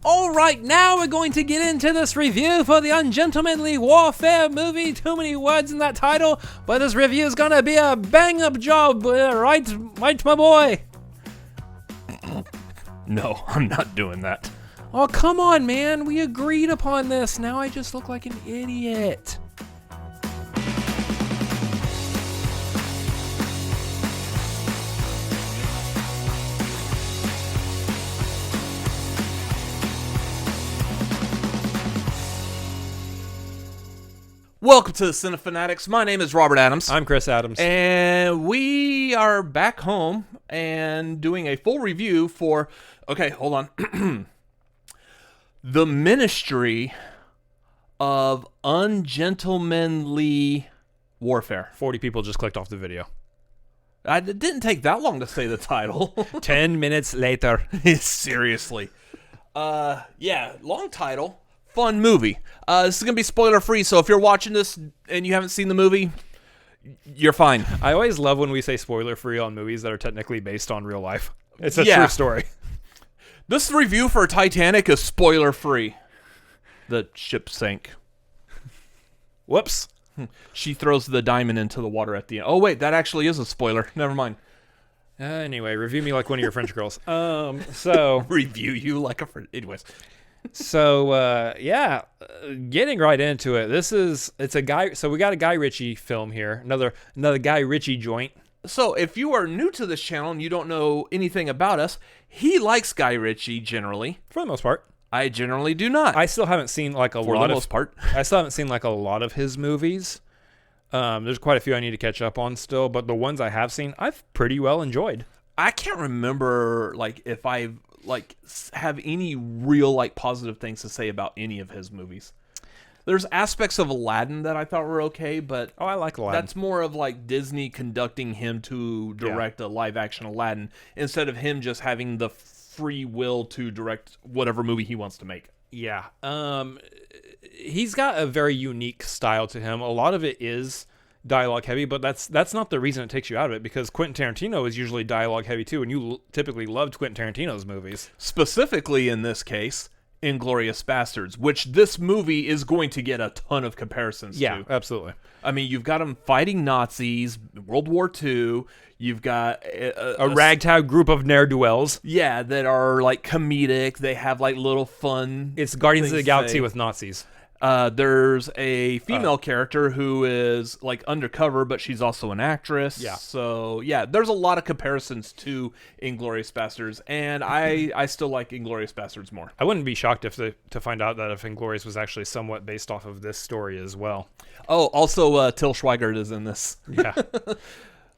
All right, now we're going to get into this review for the Ungentlemanly Warfare movie. Too many words in that title, but this review is going to be a bang-up job, right, my boy? No, I'm not doing that. Oh, come on, man. We agreed upon this. Now I just look like an idiot. Welcome to the Cinefanatics. My name is Robert Adams. I'm Chris Adams. And we are back home and doing a full review for... Okay, hold on. The Ministry of Ungentlemanly Warfare. 40 people just clicked off the video. It didn't take that long to say the title. 10 minutes later. Seriously. Yeah, long title. Fun movie. This is going to be spoiler-free, so if you're watching this and you haven't seen the movie, you're fine. I always love when we say spoiler-free on movies that are technically based on real life. It's a true story. This review for Titanic is spoiler-free. The ship sank. Whoops. She throws the diamond into the water at the end. Oh, wait, that actually is a spoiler. Never mind. Anyway, review me like one of your French girls. So review you like a friend. Anyways. So, getting right into it. It's a guy. So we got a Guy Ritchie film here. Another Guy Ritchie joint. So if you are new to this channel and you don't know anything about us, he likes Guy Ritchie generally. For the most part. I generally do not. I still haven't seen like a lot of... For the most part. I still haven't seen like a lot of his movies. There's quite a few I need to catch up on still, but the ones I have seen, I've pretty well enjoyed. I can't remember like if I have any real like positive things to say about any of his movies. There's aspects of Aladdin that I thought were okay, but I like Aladdin. That's more of like Disney conducting him to direct a live action Aladdin instead of him just having the free will to direct whatever movie he wants to make. Yeah. He's got a very unique style to him. A lot of it is dialogue heavy, but that's not the reason it takes you out of it, because Quentin Tarantino is usually dialogue heavy too, and you typically loved Quentin Tarantino's movies. Specifically in this case, Inglourious Bastards, which this movie is going to get a ton of comparisons to. Yeah, absolutely. I mean, you've got them fighting Nazis, World War II. You've got a ragtag group of ne'er-do-wells. Yeah, that are like comedic. They have like little fun. It's Guardians of the Galaxy with Nazis. There's a female character who is like undercover, but she's also an actress. Yeah. So yeah, there's a lot of comparisons to Inglourious Bastards, and I still like Inglourious Bastards more. I wouldn't be shocked to find out that if Inglourious was actually somewhat based off of this story as well. Oh, also Till Schweiger is in this. Yeah.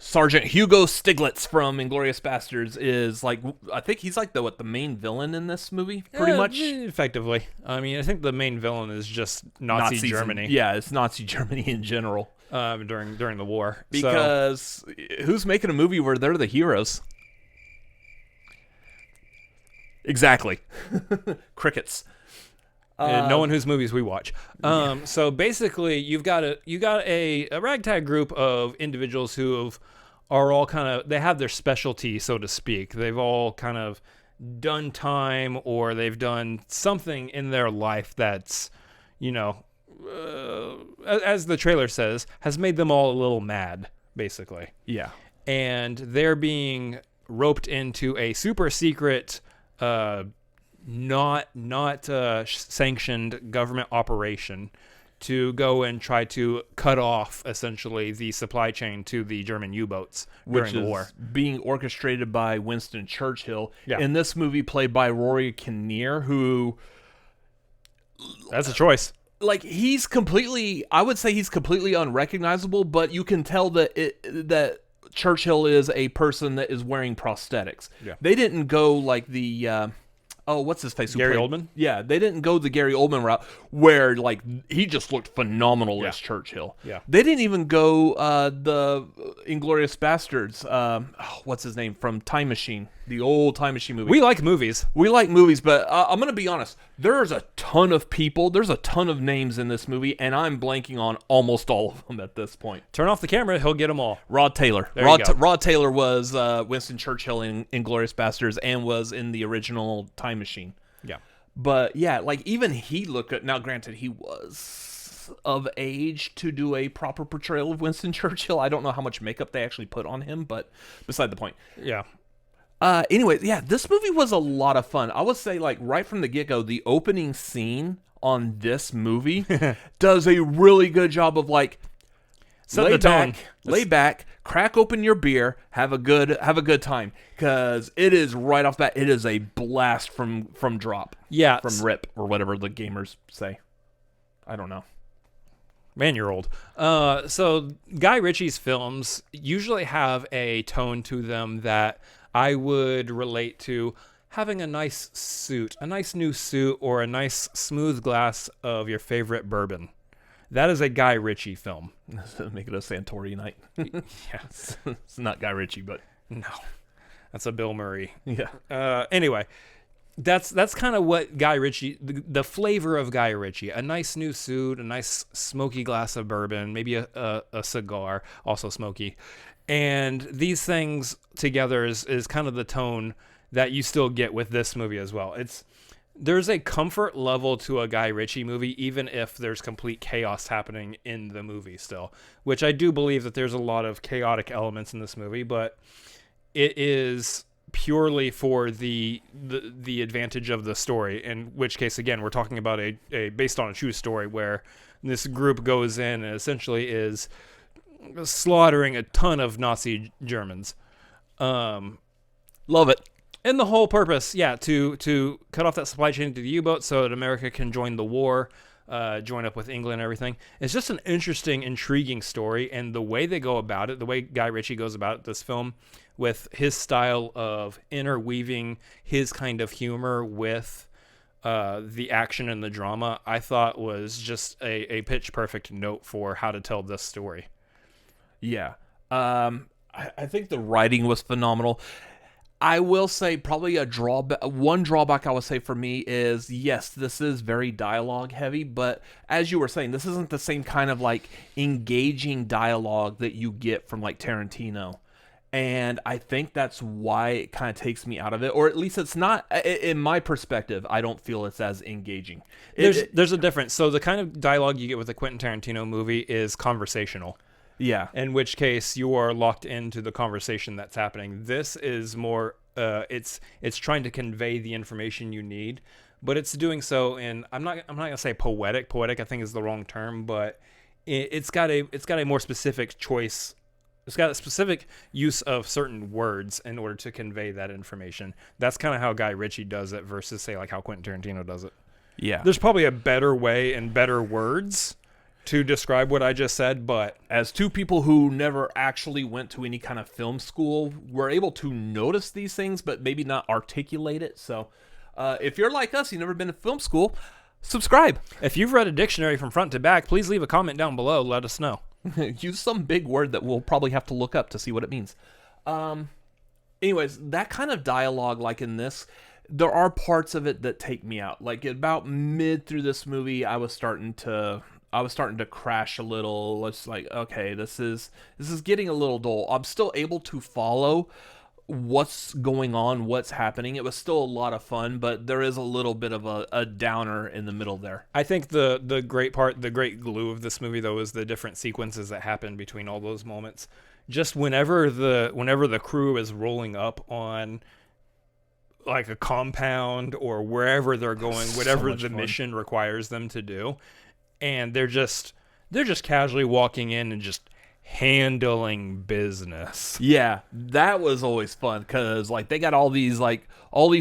Sergeant Hugo Stiglitz from Inglourious Bastards is like, I think he's like the main villain in this movie, pretty much. Effectively. I mean, I think the main villain is just Nazi Germany. Yeah, it's Nazi Germany in general. During the war. Because who's making a movie where they're the heroes? Exactly. Crickets. No one whose movies we watch. So basically, you got a ragtag group of individuals who are all kind of, they have their specialty, so to speak. They've all kind of done time, or they've done something in their life that's, as the trailer says, has made them all a little mad, basically. Yeah. And they're being roped into a super secret, not sanctioned government operation to go and try to cut off essentially the supply chain to the German U-boats during the war, being orchestrated by Winston Churchill. Yeah. In this movie, played by Rory Kinnear, who that's a choice. Like, I would say he's completely unrecognizable, but you can tell that Churchill is a person that is wearing prosthetics. Yeah. They didn't go like the what's his face? Gary Oldman? Yeah, they didn't go the Gary Oldman route where like he just looked phenomenal as Churchill. Yeah. They didn't even go the Inglourious Bastards. What's his name from Time Machine? The old Time Machine movie. We like movies. We like movies, but I'm going to be honest. There's a ton of people. There's a ton of names in this movie, and I'm blanking on almost all of them at this point. Turn off the camera. He'll get them all. Rod Taylor. Rod Taylor was Winston Churchill in Inglourious Bastards and was in the original Time Machine. Yeah. But yeah, like even he looked at, now granted he was of age to do a proper portrayal of Winston Churchill. I don't know how much makeup they actually put on him, but beside the point. Yeah. Anyway, yeah, this movie was a lot of fun. I would say, like, right from the get-go, the opening scene on this movie does a really good job of, like, lay back, crack open your beer, have a good time, because it is right off the bat, it is a blast from drop. Yeah. From rip, or whatever the gamers say. I don't know. Man, you're old. So Guy Ritchie's films usually have a tone to them that I would relate to having a nice suit, a nice new suit, or a nice smooth glass of your favorite bourbon. That is a Guy Ritchie film. Make it a Santori night. Yes. It's not Guy Ritchie, but... No. That's a Bill Murray. Yeah. Anyway, that's kind of what Guy Ritchie, the flavor of Guy Ritchie. A nice new suit, a nice smoky glass of bourbon, maybe a cigar, also smoky. And these things together is kind of the tone that you still get with this movie as well. There's a comfort level to a Guy Ritchie movie, even if there's complete chaos happening in the movie still, which I do believe that there's a lot of chaotic elements in this movie, but it is purely for the advantage of the story, in which case, again, we're talking about a based on a true story where this group goes in and essentially is slaughtering a ton of Nazi Germans. Love it. And the whole purpose, to cut off that supply chain to the U-boat so that America can join the war, join up with England and everything. It's just an interesting, intriguing story, and the way they go about it, the way Guy Ritchie goes about this film, with his style of interweaving his kind of humor with the action and the drama, I thought was just a pitch-perfect note for how to tell this story. Yeah. I think the writing was phenomenal. I will say probably one drawback I would say for me is, yes, this is very dialogue heavy, but as you were saying, this isn't the same kind of like engaging dialogue that you get from like Tarantino. And I think that's why it kind of takes me out of it, or at least it's not, in my perspective, I don't feel it's as engaging. There's a difference. So the kind of dialogue you get with a Quentin Tarantino movie is conversational. Yeah. In which case you are locked into the conversation that's happening. This is more, it's trying to convey the information you need, but it's doing so in, I'm not gonna say poetic. Poetic I think is the wrong term, but it's got a more specific choice. It's got a specific use of certain words in order to convey that information. That's kind of how Guy Ritchie does it versus say like how Quentin Tarantino does it. Yeah. There's probably a better way and better words to describe what I just said, but as two people who never actually went to any kind of film school, we're able to notice these things, but maybe not articulate it. So if you're like us, you've never been to film school, subscribe. If you've read a dictionary from front to back, please leave a comment down below. Let us know. Use some big word that we'll probably have to look up to see what it means. Anyways, that kind of dialogue, like in this, there are parts of it that take me out. Like about mid through this movie, I was starting to crash a little. It's like, okay, this is getting a little dull. I'm still able to follow what's going on, what's happening. It was still a lot of fun, but there is a little bit of a downer in the middle there. I think the great part, the great glue of this movie, though, is the different sequences that happen between all those moments. Just whenever the crew is rolling up on like a compound or wherever they're going, whatever the mission requires them to do, and they're just casually walking in and just handling business. Yeah, that was always fun because like they got all these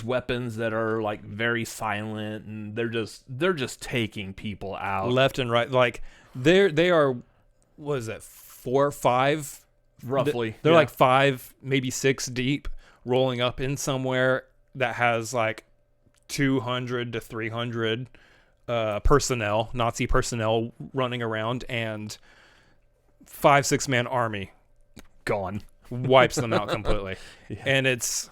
weapons that are like very silent, and they're just taking people out left and right. Like they are, what is that, 4 or 5 roughly? They're like 5, maybe 6 deep, rolling up in somewhere that has like 200 to 300 Nazi personnel running around, and 5-6 man army gone, wipes them out completely. Yeah. And it's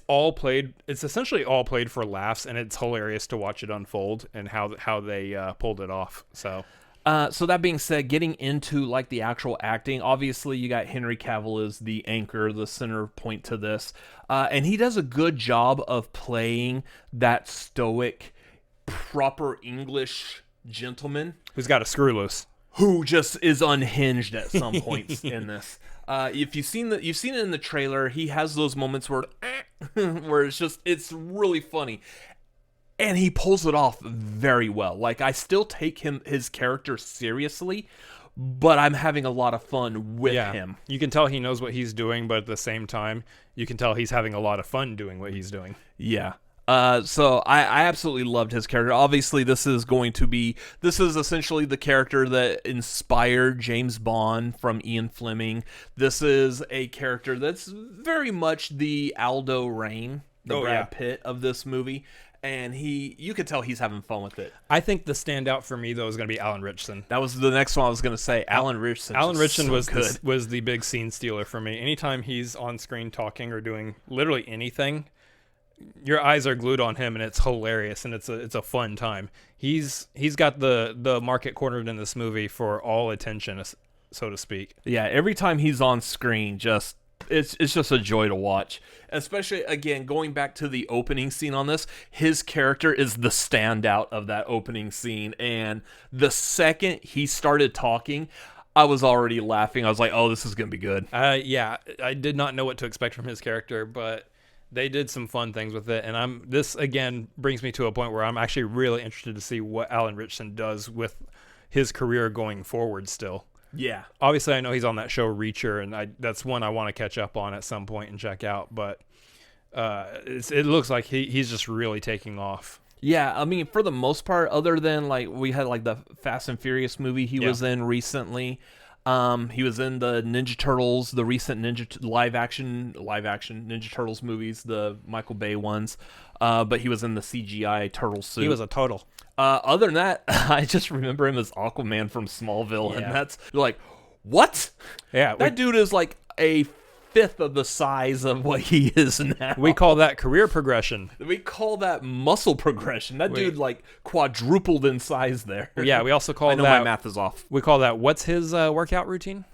all played. It's essentially all played for laughs, and it's hilarious to watch it unfold and how they pulled it off. So So that being said, getting into like the actual acting, obviously you got Henry Cavill as the anchor, the center point to this, and he does a good job of playing that stoic, proper English gentleman Who's got a screw loose. who just is unhinged at some points in this. If you've seen it in the trailer, he has those moments where where it's really funny. And he pulls it off very well. Like, I still take his character seriously, but I'm having a lot of fun with him. You can tell he knows what he's doing, but at the same time, you can tell he's having a lot of fun doing what he's doing. Yeah. So I absolutely loved his character. Obviously, this is essentially the character that inspired James Bond from Ian Fleming. This is a character that's very much the Aldo Rain, Brad Pitt of this movie. And you could tell he's having fun with it. I think the standout for me, though, is going to be Alan Ritchson. That was the next one I was going to say. Alan Ritchson. Alan Ritchson so was the big scene stealer for me. Anytime he's on screen talking or doing literally anything, your eyes are glued on him, and it's hilarious, and it's a fun time. He's got the market cornered in this movie for all attention, so to speak. Yeah, every time he's on screen, it's just a joy to watch. Especially, again, going back to the opening scene on this, his character is the standout of that opening scene. And the second he started talking, I was already laughing. I was like, oh, this is going to be good. Yeah, I did not know what to expect from his character, but they did some fun things with it. And this, again, brings me to a point where I'm actually really interested to see what Alan Ritchson does with his career going forward still. Yeah. Obviously, I know he's on that show Reacher, and that's one I want to catch up on at some point and check out. But it looks like he's just really taking off. Yeah, I mean, for the most part, other than like we had like the Fast and Furious movie he was in recently. He was in the Ninja Turtles, the recent live action Ninja Turtles movies, the Michael Bay ones. But he was in the CGI turtle suit. He was a total. Other than that, I just remember him as Aquaman from Smallville, and that's like, what? Yeah, that dude is like a fifth of the size of what he is now. We call that career progression. We call that muscle progression. That dude like quadrupled in size there. Yeah, we also call that. I know my math is off. We call that. What's his workout routine?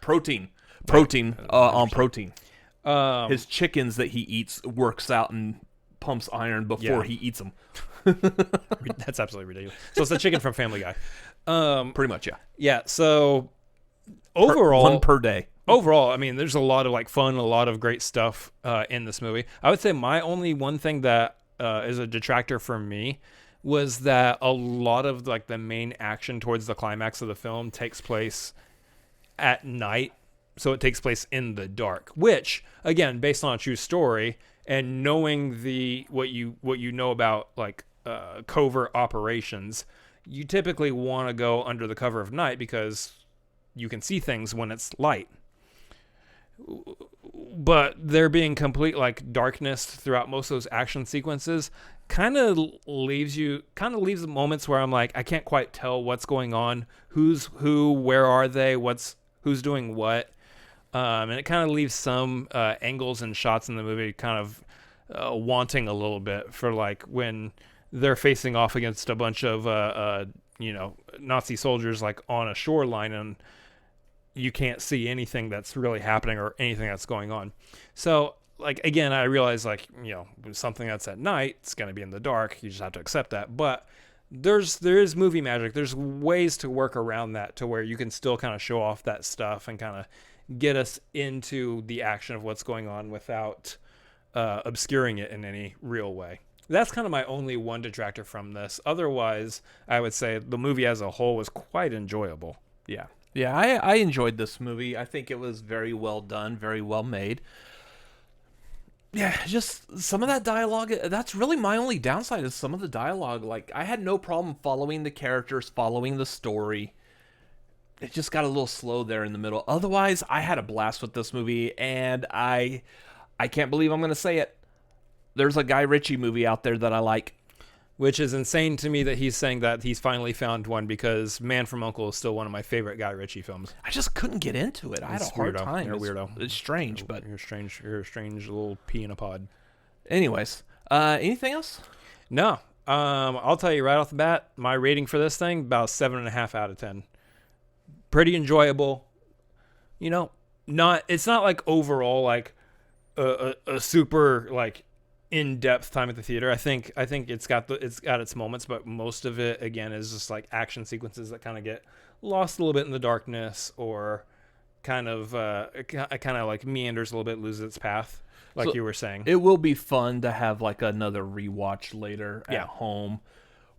Protein on protein. His chickens that he eats works out and pumps iron before he eats them. That's absolutely ridiculous. So it's the chicken from Family Guy. Pretty much, yeah. Yeah. So overall, one per day. Overall, I mean, there's a lot of like fun, a lot of great stuff in this movie. I would say my only one thing that is a detractor for me was that a lot of like the main action towards the climax of the film takes place at night. So it takes place in the dark, which again, based on a true story and knowing what you know about like covert operations, you typically want to go under the cover of night because you can see things when it's light. But there being complete like darkness throughout most of those action sequences kind of leaves moments where I'm like, I can't quite tell what's going on, who's who, where are they, who's doing what. And it kind of leaves some angles and shots in the movie kind of wanting a little bit for like when they're facing off against a bunch of Nazi soldiers like on a shoreline, and you can't see anything that's really happening or anything that's going on. So like again, I realize like something that's at night, it's going to be in the dark. You just have to accept that. But there is movie magic. There's ways to work around that to where you can still kind of show off that stuff and kind of get us into the action of what's going on without obscuring it in any real way. That's kind of my only one detractor from this. Otherwise, I would say the movie as a whole was quite enjoyable. Yeah. Yeah, I enjoyed this movie. I think it was very well done, very well made. Yeah, just some of that dialogue, that's really my only downside is some of the dialogue. Like, I had no problem following the characters, following the story. It just got a little slow there in the middle. Otherwise, I had a blast with this movie, and I can't believe I'm going to say it. There's a Guy Ritchie movie out there that I like. Which is insane to me that he's saying that he's finally found one, because Man from U.N.C.L.E. is still one of my favorite Guy Ritchie films. I just couldn't get into it. I had a hard time. You're a weirdo. It's strange, but... You're a strange little pea in a pod. Anyways, anything else? No. I'll tell you right off the bat, my rating for this thing, about 7.5 out of 10. Pretty enjoyable. You know, it's not like overall like a super like in-depth time at the theater. I think it's got its moments, but most of it again is just like action sequences that kind of get lost a little bit in the darkness, or kind of like meanders a little bit, loses its path, like you were saying. It will be fun to have like another rewatch later at home,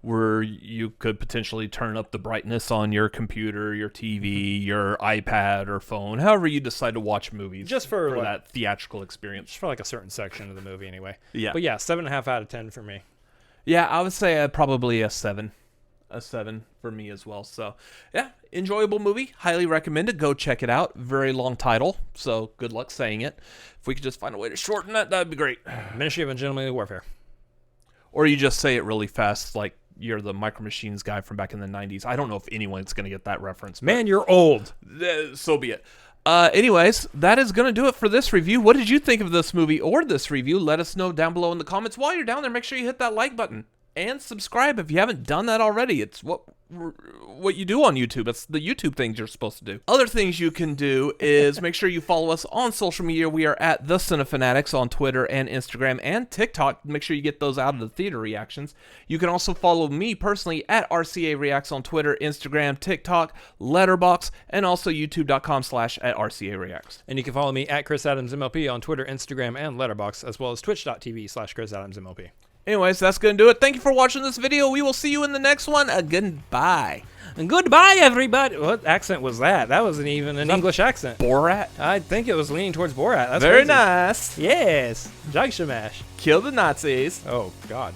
where you could potentially turn up the brightness on your computer, your TV, your iPad or phone, however you decide to watch movies, just for like, that theatrical experience. Just for like a certain section of the movie anyway. Yeah. But yeah, 7.5 out of 10 for me. Yeah, I would say probably a 7. A 7 for me as well. So, yeah, enjoyable movie. Highly recommended. Go check it out. Very long title, so good luck saying it. If we could just find a way to shorten that, that'd be great. Ministry of Ungentlemanly Warfare. Or you just say it really fast, like you're the Micro Machines guy from back in the 90s. I don't know if anyone's going to get that reference. Man, you're old. So be it. Anyways, that is going to do it for this review. What did you think of this movie or this review? Let us know down below in the comments. While you're down there, make sure you hit that like button. And subscribe if you haven't done that already. It's what you do on YouTube. It's the YouTube things you're supposed to do. Other things you can do is make sure you follow us on social media. We are at The Cinefanatics on Twitter and Instagram and TikTok. Make sure you get those out of the theater reactions. You can also follow me personally at RCA Reacts on Twitter, Instagram, TikTok, Letterboxd, and also youtube.com/@RCA Reacts. And you can follow me at Chris Adams MLP on Twitter, Instagram, and Letterboxd, as well as twitch.tv/Chris Adams MLP. Anyways, that's going to do it. Thank you for watching this video. We will see you in the next one. Goodbye. And goodbye, everybody. What accent was that? That wasn't even an English accent. Borat? I think it was leaning towards Borat. That's very crazy. nice. Yes. Jagshamash. Kill the Nazis. Oh, God.